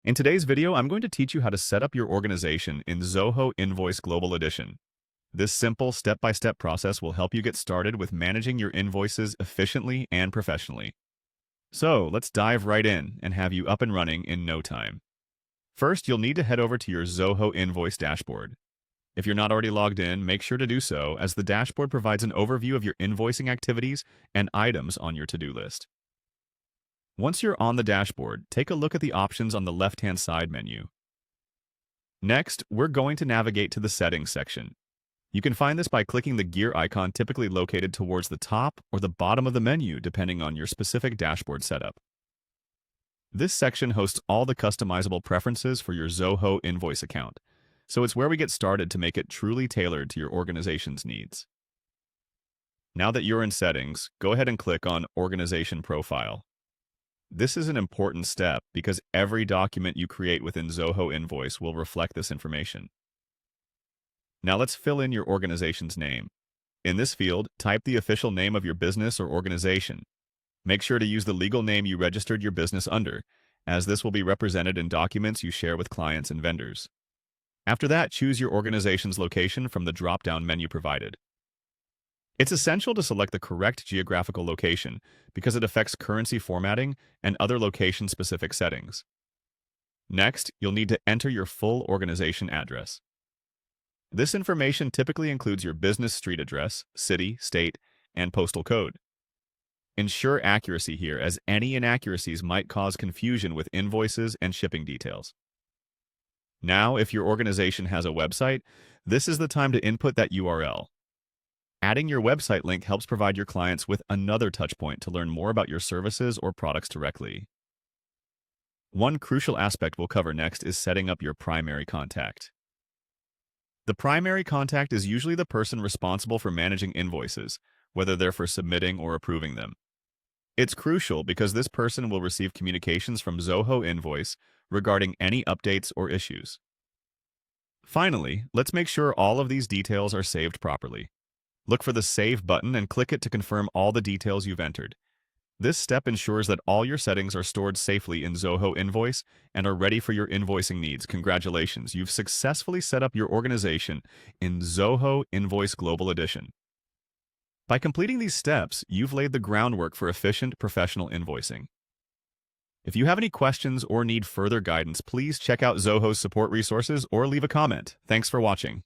In today's video, I'm going to teach you how to set up your organization in Zoho Invoice Global Edition. This simple step-by-step process will help you get started with managing your invoices efficiently and professionally. So let's dive right in and have you up and running in no time. First, you'll need to head over to your Zoho Invoice dashboard. If you're not already logged in, make sure to do so, as the dashboard provides an overview of your invoicing activities and items on your to-do list. Once you're on the dashboard, take a look at the options on the left-hand side menu. Next, we're going to navigate to the Settings section. You can find this by clicking the gear icon typically located towards the top or the bottom of the menu, depending on your specific dashboard setup. This section hosts all the customizable preferences for your Zoho Invoice account, so it's where we get started to make it truly tailored to your organization's needs. Now that you're in Settings, go ahead and click on Organization Profile. This is an important step because every document you create within Zoho Invoice will reflect this information. Now let's fill in your organization's name. In this field, type the official name of your business or organization. Make sure to use the legal name you registered your business under, as this will be represented in documents you share with clients and vendors. After that, choose your organization's location from the drop-down menu provided. It's essential to select the correct geographical location because it affects currency formatting and other location-specific settings. Next, you'll need to enter your full organization address. This information typically includes your business street address, city, state, and postal code. Ensure accuracy here, as any inaccuracies might cause confusion with invoices and shipping details. Now, if your organization has a website, this is the time to input that URL. Adding your website link helps provide your clients with another touchpoint to learn more about your services or products directly. One crucial aspect we'll cover next is setting up your primary contact. The primary contact is usually the person responsible for managing invoices, whether they're for submitting or approving them. It's crucial because this person will receive communications from Zoho Invoice regarding any updates or issues. Finally, let's make sure all of these details are saved properly. Look for the Save button and click it to confirm all the details you've entered. This step ensures that all your settings are stored safely in Zoho Invoice and are ready for your invoicing needs. Congratulations, you've successfully set up your organization in Zoho Invoice Global Edition. By completing these steps, you've laid the groundwork for efficient, professional invoicing. If you have any questions or need further guidance, please check out Zoho's support resources or leave a comment. Thanks for watching.